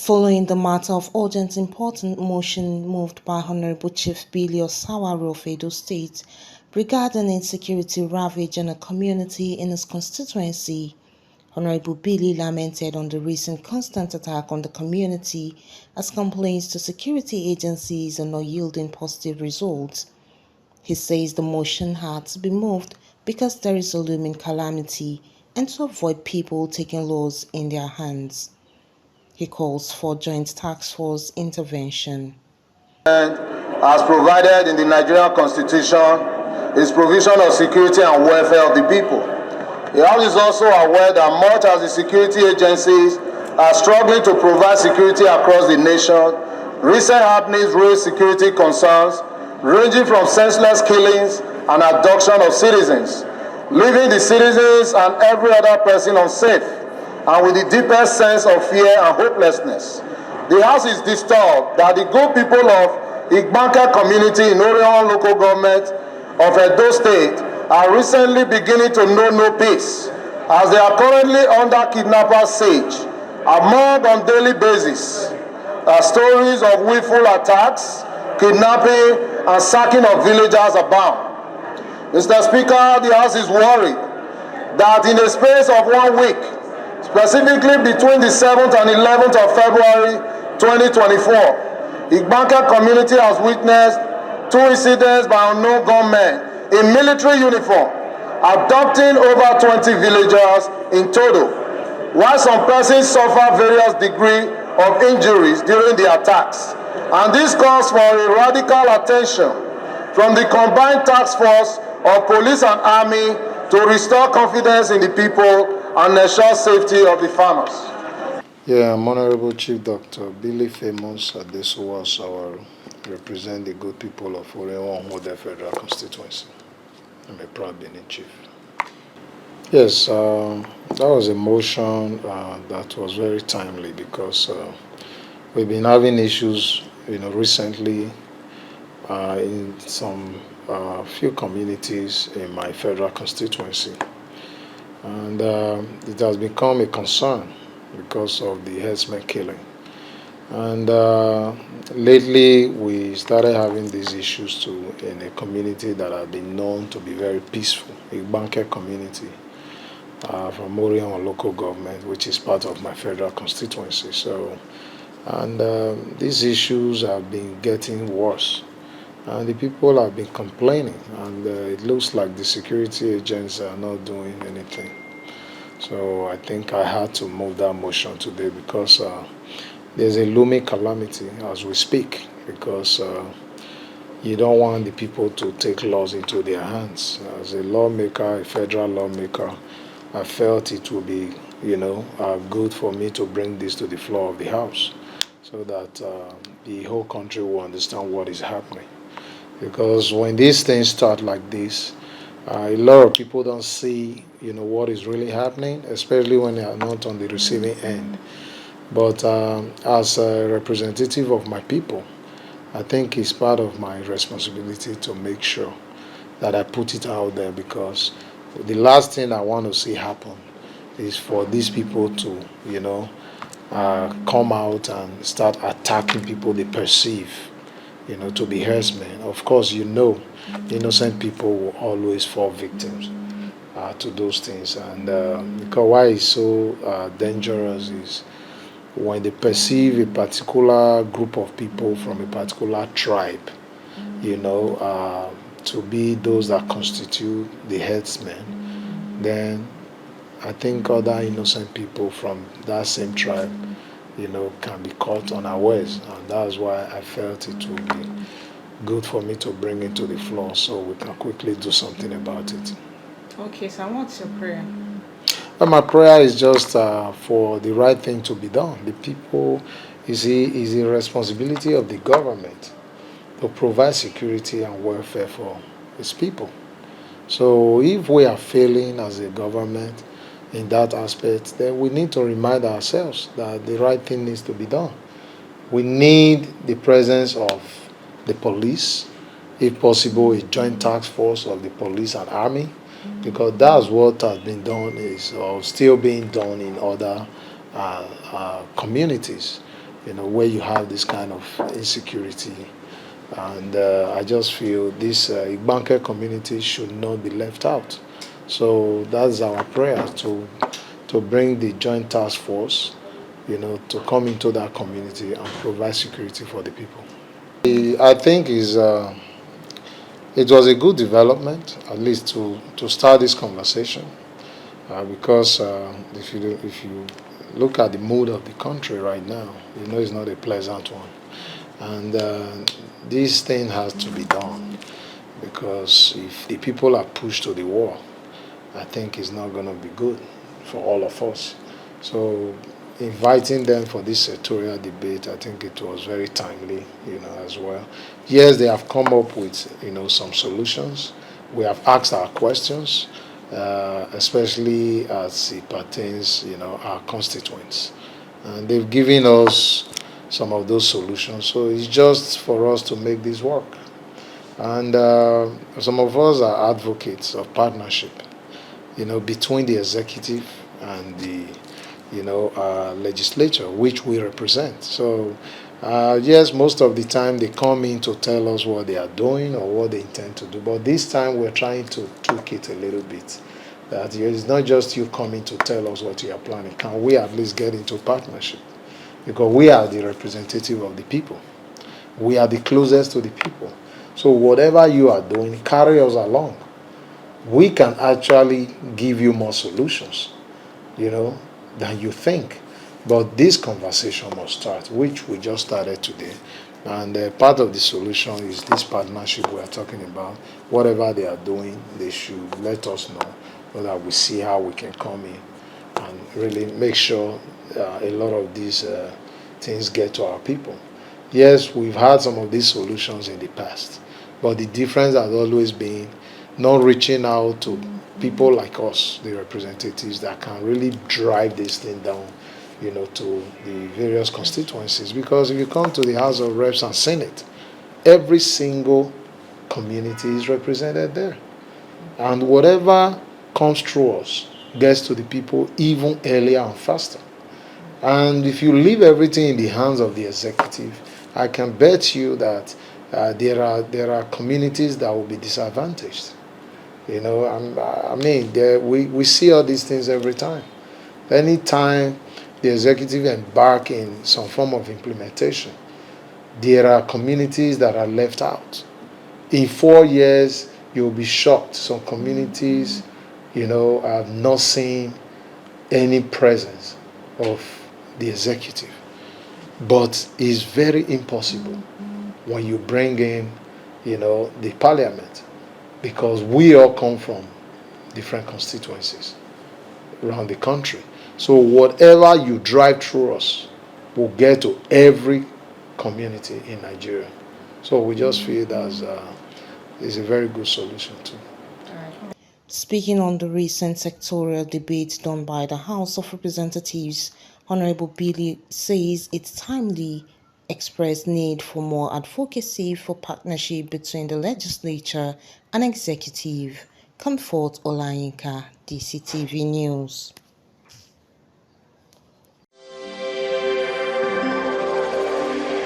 Following the matter of urgent important motion moved by Honorable Chief Billy Osawaru of Edo State regarding insecurity ravaging a community in his constituency, Honorable Billy lamented on the recent constant attack on the community as complaints to security agencies are not yielding positive results. He says the motion had to be moved because there is a looming calamity and to avoid people taking laws in their hands. He calls for joint task force intervention. As provided in the Nigerian Constitution, is provision of security and welfare of the people. The House is also aware that much as the security agencies are struggling to provide security across the nation, recent happenings raise security concerns ranging from senseless killings and abduction of citizens, leaving the citizens and every other person unsafe and with the deepest sense of fear and hopelessness. The House is disturbed that the good people of Igbanke community in Orion local government of Edo State are recently beginning to know no peace as they are currently under kidnappers' siege. Among on daily basis are stories of willful attacks, kidnapping, and sacking of villagers abound. Mr. Speaker, the House is worried that in the space of 1 week, specifically between the 7th and 11th of February 2024, Igbanke community has witnessed 2 incidents by unknown gunmen in military uniform, abducting over 20 villagers in total, while some persons suffer various degrees of injuries during the attacks. And this calls for a radical attention from the combined task force of police and army to restore confidence in the people and ensure safety of the farmers. Yeah, I'm Honorable Chief Dr. Billy Famous Adesuwa Osawaru, represent the good people of Orion Model Federal Constituency. I'm a proud Benin Chief. Yes, that was a motion that was very timely because we've been having issues, recently in some few communities in my federal constituency, and it has become a concern because of the herdsmen killing. And lately, we started having these issues too in a community that had been known to be very peaceful, a Igbanke community from Orion local government, which is part of my federal constituency. So, and these issues have been getting worse, and the people have been complaining, and it looks like the security agents are not doing anything. So I think I had to move that motion today because there's a looming calamity as we speak, because you don't want the people to take laws into their hands. As a lawmaker, a federal lawmaker, I felt it would be, good for me to bring this to the floor of the House so that the whole country will understand what is happening. Because when these things start like this, a lot of people don't see, what is really happening, especially when they are not on the receiving end. But as a representative of my people, I think it's part of my responsibility to make sure that I put it out there, because the last thing I want to see happen is for these people to, come out and start attacking people they perceive, to be herdsmen. Of course, innocent people will always fall victims to those things. And because why it's so dangerous is when they perceive a particular group of people from a particular tribe, to be those that constitute the herdsmen, then I think other innocent people from that same tribe, can be caught unawares. And that's why I felt it would be good for me to bring it to the floor so we can quickly do something about it. Okay, so what's your prayer? Well, my prayer is just for the right thing to be done. The people, is a responsibility of the government to provide security and welfare for its people. So if we are failing as a government in that aspect, then we need to remind ourselves that the right thing needs to be done. We need the presence of the police, if possible, a joint task force of the police and army, because that's what has been done or still being done in other communities. where you have this kind of insecurity. And I just feel this Igbanke community should not be left out. So that's our prayer to bring the joint task force, to come into that community and provide security for the people. I think it was a good development, at least to start this conversation, because if you look at the mood of the country right now, it's not a pleasant one, and this thing has to be done, because if the people are pushed to the wall, I think it's not going to be good for all of us. So inviting them for this sectorial debate, I think it was very timely, as well. Yes, they have come up with, some solutions. We have asked our questions, especially as it pertains, our constituents. And they've given us some of those solutions. So it's just for us to make this work. And some of us are advocates of partnership, between the executive and the, legislature, which we represent. So, yes, most of the time they come in to tell us what they are doing or what they intend to do. But this time we're trying to tweak it a little bit. That it's not just you coming to tell us what you are planning. Can we at least get into partnership? Because we are the representative of the people. We are the closest to the people. So whatever you are doing, carry us along. We can actually give you more solutions, than you think. But this conversation must start, which we just started today. And part of the solution is this partnership we are talking about. Whatever they are doing, they should let us know so that we see how we can come in and really make sure a lot of these things get to our people. Yes, we've had some of these solutions in the past, but the difference has always been not reaching out to people like us, the representatives that can really drive this thing down, to the various constituencies. Because if you come to the House of Reps and Senate, every single community is represented there. And whatever comes through us gets to the people even earlier and faster. And if you leave everything in the hands of the executive, I can bet you that there are communities that will be disadvantaged. We see all these things every time. Anytime the executive embark in some form of implementation, there are communities that are left out. In 4 years, you'll be shocked. Some communities, have not seen any presence of the executive. But it's very impossible when you bring in, the parliament, because we all come from different constituencies around the country. So whatever you drive through us will get to every community in Nigeria. So we just feel that is a very good solution too. Speaking on the recent sectorial debate done by the House of Representatives, Honorable Billy says it's timely expressed need for more advocacy for partnership between the legislature and executive. Comfort Olayinka, DCTV News.